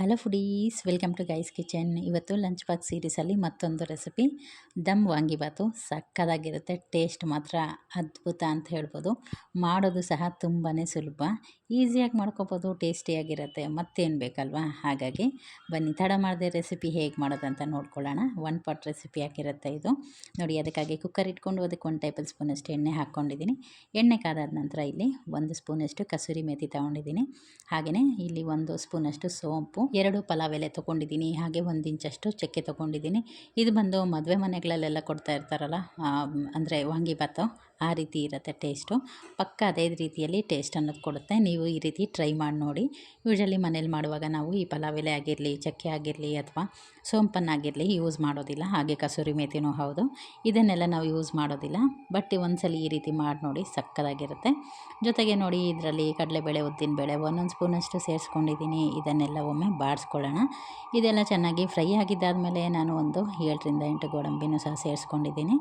Hello foodies, welcome to guys kitchen. ಇವತ್ತು lunch box ಸೀರೀಸಲ್ಲಿ ಮತ್ತೊಂದು ರೆಸಿಪಿ ದಮ್ ವಾಂಗಿಬಾತು. ಸಕ್ಕತ್ತಾಗಿರುತ್ತೆ, ಟೇಸ್ಟ್ ಮಾತ್ರ ಅದ್ಭುತ ಅಂತ ಹೇಳ್ಬೋದು. ಮಾಡೋದು ಸಹ ತುಂಬಾ ಸುಲಭ, ಈಸಿಯಾಗಿ ಮಾಡ್ಕೊಬೋದು, ಟೇಸ್ಟಿಯಾಗಿರುತ್ತೆ. ಮತ್ತೇನು ಬೇಕಲ್ವಾ? ಹಾಗಾಗಿ ಬನ್ನಿ ತಡ ಮಾಡದೆ ರೆಸಿಪಿ ಹೇಗೆ ಮಾಡೋದಂತ ನೋಡ್ಕೊಳ್ಳೋಣ. 1 ಪಾಟ್ ರೆಸಿಪಿ ಆಗಿರುತ್ತೆ ಇದು. ನೋಡಿ, ಅದಕ್ಕಾಗಿ ಕುಕ್ಕರ್ ಇಟ್ಕೊಂಡು ಅದಕ್ಕೆ 1 ಟೇಬಲ್ ಸ್ಪೂನಷ್ಟು ಎಣ್ಣೆ ಹಾಕ್ಕೊಂಡಿದ್ದೀನಿ. ಎಣ್ಣೆ ಕಾದಾದ ನಂತರ ಇಲ್ಲಿ 1 ಸ್ಪೂನಷ್ಟು ಕಸೂರಿ ಮೇಥಿ ತೊಗೊಂಡಿದ್ದೀನಿ. ಹಾಗೆಯೇ ಇಲ್ಲಿ 1 ಸ್ಪೂನಷ್ಟು ಸೋಂಪು, 2 ಪಲಾವ್ ಎಲೆ ತೊಗೊಂಡಿದ್ದೀನಿ. ಹಾಗೆ 1 ಇಂಚಷ್ಟು ಚಕ್ಕೆ ತೊಗೊಂಡಿದ್ದೀನಿ. ಇದು ಬಂದು ಮದುವೆ ಮನೆಗಳಲ್ಲೆಲ್ಲ ಕೊಡ್ತಾ ಇರ್ತಾರಲ್ಲ, ಅಂದರೆ ವಾಂಗಿಬಾತು, ಆ ರೀತಿ ಇರುತ್ತೆ ಟೇಸ್ಟು. ಪಕ್ಕ ಅದೇ ರೀತಿಯಲ್ಲಿ ಟೇಸ್ಟ್ ಅನ್ನೋದು ಕೊಡುತ್ತೆ. ನೀವು ಈ ರೀತಿ ಟ್ರೈ ಮಾಡಿ ನೋಡಿ. ಯೂಶಲಿ ಮನೇಲಿ ಮಾಡುವಾಗ ನಾವು ಈ ಪಲಾವ್ ಎಲೆ ಆಗಿರಲಿ, ಚಕ್ಕೆ ಆಗಿರಲಿ ಅಥವಾ ಸೋಂಪನ್ನಾಗಿರಲಿ ಯೂಸ್ ಮಾಡೋದಿಲ್ಲ. ಹಾಗೆ ಕಸೂರಿ ಮೇಥಿನೂ ಹೌದು, ಇದನ್ನೆಲ್ಲ ನಾವು ಯೂಸ್ ಮಾಡೋದಿಲ್ಲ. ಬಟ್ ಒಂದ್ಸಲಿ ಈ ರೀತಿ ಮಾಡಿ ನೋಡಿ, ಸಕ್ಕತ್ತಾಗಿರುತ್ತೆ. ಜೊತೆಗೆ ನೋಡಿ, ಇದರಲ್ಲಿ ಕಡಲೆಬೇಳೆ, ಉದ್ದಿನಬೇಳೆ 1 ಸ್ಪೂನಷ್ಟು ಸೇರಿಸ್ಕೊಂಡಿದ್ದೀನಿ. ಇದನ್ನೆಲ್ಲ ಒಮ್ಮೆ ಬಾಡಿಸ್ಕೊಳ್ಳೋಣ. ಇದೆಲ್ಲ ಚೆನ್ನಾಗಿ ಫ್ರೈ ಆಗಿದ್ದಾದಮೇಲೆ ನಾನು ಒಂದು 7 ರಿಂದ 8 ಗೋಡಂಬಿನೂ ಸಹ ಸೇರಿಸ್ಕೊಂಡಿದ್ದೀನಿ.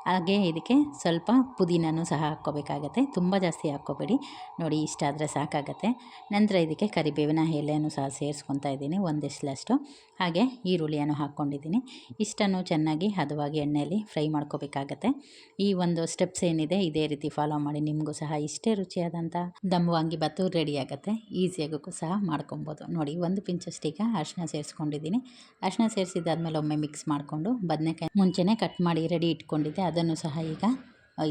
ಹಾಗೆ ಇದಕ್ಕೆ ಸ್ವಲ್ಪ ಪುದೀನೂ ಸಹ ಹಾಕ್ಕೋಬೇಕಾಗತ್ತೆ, ತುಂಬ ಜಾಸ್ತಿ ಹಾಕ್ಕೋಬೇಡಿ. ನೋಡಿ, ಇಷ್ಟ ಆದರೆ ಸಾಕಾಗತ್ತೆ. ನಂತರ ಇದಕ್ಕೆ ಕರಿಬೇವಿನ ಎಲೆಯನ್ನು ಸಹ ಸೇರಿಸ್ಕೊತಾ ಇದ್ದೀನಿ, 1 ಎಸ್ಲಷ್ಟು. ಹಾಗೆ ಈರುಳ್ಳಿಯನ್ನು ಹಾಕ್ಕೊಂಡಿದ್ದೀನಿ. ಇಷ್ಟನ್ನು ಚೆನ್ನಾಗಿ ಹದವಾಗಿ ಎಣ್ಣೆಯಲ್ಲಿ ಫ್ರೈ ಮಾಡ್ಕೋಬೇಕಾಗತ್ತೆ. ಈ ಒಂದು ಸ್ಟೆಪ್ಸ್ ಏನಿದೆ ಇದೇ ರೀತಿ ಫಾಲೋ ಮಾಡಿ, ನಿಮಗೂ ಸಹ ಇಷ್ಟೇ ರುಚಿಯಾದಂಥ ದಮ್ ವಾಂಗಿಬಾತು ರೆಡಿ ಆಗುತ್ತೆ. ಈಸಿಯಾಗೂ ಸಹ ಮಾಡ್ಕೊಬೋದು. ನೋಡಿ, 1 ಪಿಂಚಷ್ಟು ಈಗ ಅರಿಶಿನ ಸೇರಿಸ್ಕೊಂಡಿದ್ದೀನಿ. ಅರಿಶಿನ ಸೇರಿಸಿದ್ದಾದ್ಮೇಲೆ ಒಮ್ಮೆ ಮಿಕ್ಸ್ ಮಾಡಿಕೊಂಡು, ಬದನೆಕಾಯಿ ಮುಂಚೆನೇ ಕಟ್ ಮಾಡಿ ರೆಡಿ ಇಟ್ಕೊಂಡಿದ್ದೆ, ಅದನ್ನು ಸಹ ಈಗ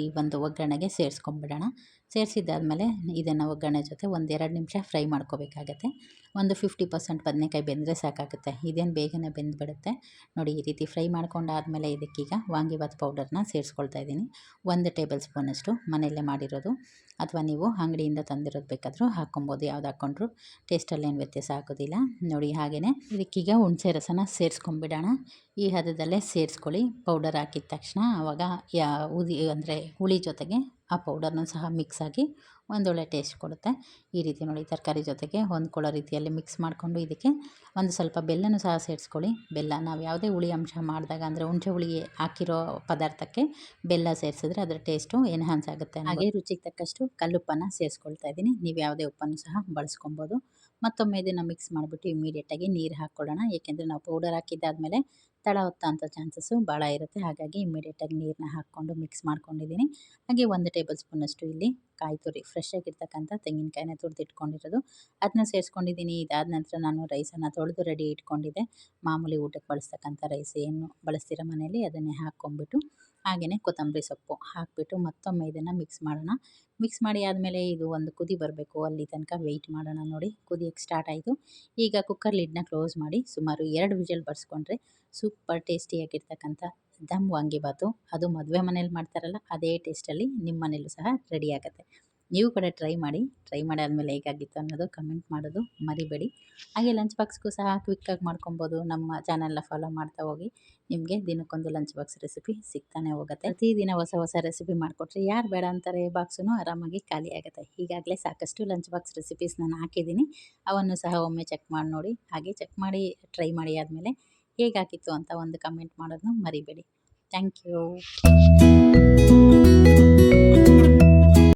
ಈ ಒಂದು ಒಗ್ಗರಣೆಗೆ ಸೇರಿಸ್ಕೊಂಡ್ಬಿಡೋಣ. ಸೇರಿಸಿದ್ದಾದಮೇಲೆ ಇದನ್ನು ಒಗ್ಗರಣೆ ಜೊತೆ 1-2 ನಿಮಿಷ ಫ್ರೈ ಮಾಡ್ಕೋಬೇಕಾಗತ್ತೆ. ಒಂದು 50% ಬದನೆಕಾಯಿ ಬೆಂದರೆ ಸಾಕಾಗುತ್ತೆ, ಇದೇನು ಬೇಗನೆ ಬೆಂದುಬಿಡುತ್ತೆ. ನೋಡಿ, ಈ ರೀತಿ ಫ್ರೈ ಮಾಡ್ಕೊಂಡಾದಮೇಲೆ ಇದಕ್ಕೀಗ ವಾಂಗಿಬಾತ್ ಪೌಡರ್ನ ಸೇರಿಸ್ಕೊಳ್ತಾ ಇದ್ದೀನಿ. 1 ಟೇಬಲ್ ಸ್ಪೂನಷ್ಟು ಮನೆಯಲ್ಲೇ ಮಾಡಿರೋದು, ಅಥವಾ ನೀವು ಅಂಗಡಿಯಿಂದ ತಂದಿರೋದು ಬೇಕಾದರೂ ಹಾಕ್ಕೊಬೋದು. ಯಾವ್ದು ಹಾಕ್ಕೊಂಡ್ರು ಟೇಸ್ಟಲ್ಲೇನು ವ್ಯತ್ಯಾಸ ಆಗೋದಿಲ್ಲ. ನೋಡಿ, ಹಾಗೆಯೇ ಇದಕ್ಕೀಗ ಹುಣಸೆ ರಸನ ಸೇರಿಸ್ಕೊಂಡ್ಬಿಡೋಣ. ಈ ಹದದಲ್ಲೇ ಸೇರಿಸ್ಕೊಳ್ಳಿ. ಪೌಡರ್ ಹಾಕಿದ ತಕ್ಷಣ ಆವಾಗ ಅಂದರೆ ಹುಳಿ ಜೊತೆಗೆ ಆ ಪೌಡರ್ನೂ ಸಹ ಮಿಕ್ಸ್ ಆಗಿ ಒಂದೊಳ್ಳೆ ಟೇಸ್ಟ್ ಕೊಡುತ್ತೆ. ಈ ರೀತಿ ನೋಡಿ, ತರಕಾರಿ ಜೊತೆಗೆ ಹೊಂದ್ಕೊಳ್ಳೋ ರೀತಿಯಲ್ಲಿ ಮಿಕ್ಸ್ ಮಾಡಿಕೊಂಡು ಇದಕ್ಕೆ ಒಂದು ಸ್ವಲ್ಪ ಬೆಲ್ಲನೂ ಸಹ ಸೇರಿಸ್ಕೊಳ್ಳಿ. ಬೆಲ್ಲ ನಾವು ಯಾವುದೇ ಹುಳಿ ಅಂಶ ಮಾಡಿದಾಗ, ಅಂದರೆ ಹುಣಸೆ ಹುಳಿ ಹಾಕಿರೋ ಪದಾರ್ಥಕ್ಕೆ ಬೆಲ್ಲ ಸೇರಿಸಿದ್ರೆ ಅದರ ಟೇಸ್ಟು ಎನ್ಹಾನ್ಸ್ ಆಗುತ್ತೆ. ಹಾಗೆ ರುಚಿಗೆ ತಕ್ಕಷ್ಟು ಕಲ್ಲುಪ್ಪನ್ನು ಸೇರಿಸ್ಕೊಳ್ತಾ ಇದ್ದೀನಿ. ನೀವು ಯಾವುದೇ ಉಪ್ಪನ್ನು ಸಹ ಬಳಸ್ಕೊಬೋದು. ಮತ್ತೊಮ್ಮೆ ಇದನ್ನು ಮಿಕ್ಸ್ ಮಾಡಿಬಿಟ್ಟು ಇಮಿಡಿಯೇಟಾಗಿ ನೀರು ಹಾಕ್ಕೊಳ್ಳೋಣ. ಏಕೆಂದರೆ ನಾವು ಪೌಡರ್ ಹಾಕಿದ್ದಾದಮೇಲೆ ತಳ ಹೊತ್ತಂಥ ಚಾನ್ಸಸ್ಸು ಭಾಳ ಇರುತ್ತೆ. ಹಾಗಾಗಿ ಇಮಿಡಿಯೇಟಾಗಿ ನೀರನ್ನ ಹಾಕ್ಕೊಂಡು ಮಿಕ್ಸ್ ಮಾಡ್ಕೊಂಡಿದ್ದೀನಿ. ಹಾಗೆ 1 ಟೇಬಲ್ ಸ್ಪೂನಷ್ಟು ಇಲ್ಲಿ ಕಾಯಿ ತುರಿ, ಫ್ರೆಶ್ ಆಗಿರ್ತಕ್ಕಂಥ ತೆಂಗಿನಕಾಯಿನ ತುರಿದಿಟ್ಕೊಂಡಿರೋದು, ಅದನ್ನ ಸೇರಿಸ್ಕೊಂಡಿದ್ದೀನಿ. ಇದಾದ ನಂತರ ನಾನು ರೈಸನ್ನು ತೊಳೆದು ರೆಡಿ ಇಟ್ಕೊಂಡಿದ್ದೆ. ಮಾಮೂಲಿ ಊಟಕ್ಕೆ ಬಳಸ್ತಕ್ಕಂಥ ರೈಸ್ ಏನು ಬಳಸ್ತೀರ ಮನೇಲಿ, ಅದನ್ನೇ ಹಾಕ್ಕೊಂಡ್ಬಿಟ್ಟು ಹಾಗೆಯೇ ಕೊತ್ತಂಬರಿ ಸೊಪ್ಪು ಹಾಕಿಬಿಟ್ಟು ಮತ್ತೊಮ್ಮೆ ಇದನ್ನು ಮಿಕ್ಸ್ ಮಾಡೋಣ. ಮಿಕ್ಸ್ ಮಾಡಿ ಆದಮೇಲೆ ಇದು ಒಂದು ಕುದಿ ಬರಬೇಕು, ಅಲ್ಲಿ ತನಕ ವೆಯ್ಟ್ ಮಾಡೋಣ. ನೋಡಿ, ಕುದಿಯೋಕ್ಕೆ ಸ್ಟಾರ್ಟ್ ಆಯಿತು. ಈಗ ಕುಕ್ಕರ್ ಲಿಡ್ನ ಕ್ಲೋಸ್ ಮಾಡಿ ಸುಮಾರು 2 ವಿಷಲ್ ಬರ್ಸ್ಕೊಂಡ್ರೆ ಸೂಪರ್ ಟೇಸ್ಟಿಯಾಗಿರ್ತಕ್ಕಂಥ ದಮ್ ವಾಂಗಿಬಾತು, ಅದು ಮದುವೆ ಮನೇಲಿ ಮಾಡ್ತಾರಲ್ಲ ಅದೇ ಟೇಸ್ಟಲ್ಲಿ ನಿಮ್ಮ ಮನೇಲೂ ಸಹ ರೆಡಿ ಆಗುತ್ತೆ. ನೀವು ಕೂಡ ಟ್ರೈ ಮಾಡಿ. ಟ್ರೈ ಮಾಡಾದಮೇಲೆ ಹೇಗಾಗಿತ್ತು ಅನ್ನೋದು ಕಮೆಂಟ್ ಮಾಡೋದು ಮರಿಬೇಡಿ. ಹಾಗೆ ಲಂಚ್ ಬಾಕ್ಸ್ಗೂ ಸಹ ಕ್ವಿಕ್ಕಾಗಿ ಮಾಡ್ಕೊಬೋದು. ನಮ್ಮ ಚಾನಲ್ನ ಫಾಲೋ ಮಾಡ್ತಾ ಹೋಗಿ, ನಿಮಗೆ ದಿನಕ್ಕೊಂದು ಲಂಚ್ ಬಾಕ್ಸ್ ರೆಸಿಪಿ ಸಿಗ್ತಾನೆ ಹೋಗುತ್ತೆ. ಪ್ರತಿದಿನ ಹೊಸ ರೆಸಿಪಿ ಮಾಡಿಕೊಟ್ರೆ ಯಾರು ಬೇಡ ಅಂತಾರೆ? ಬಾಕ್ಸೂ ಆರಾಮಾಗಿ ಖಾಲಿ ಆಗುತ್ತೆ. ಈಗಾಗಲೇ ಸಾಕಷ್ಟು ಲಂಚ್ ಬಾಕ್ಸ್ ರೆಸಿಪೀಸ್ ನಾನು ಹಾಕಿದ್ದೀನಿ, ಅವನ್ನು ಸಹ ಒಮ್ಮೆ ಚೆಕ್ ಮಾಡಿ ನೋಡಿ. ಹಾಗೆ ಚೆಕ್ ಮಾಡಿ ಟ್ರೈ ಮಾಡಿ ಆದಮೇಲೆ ಹೇಗಾಗಿತ್ತು ಅಂತ ಒಂದು ಕಮೆಂಟ್ ಮಾಡೋದನ್ನ ಮರಿಬೇಡಿ. Thank you.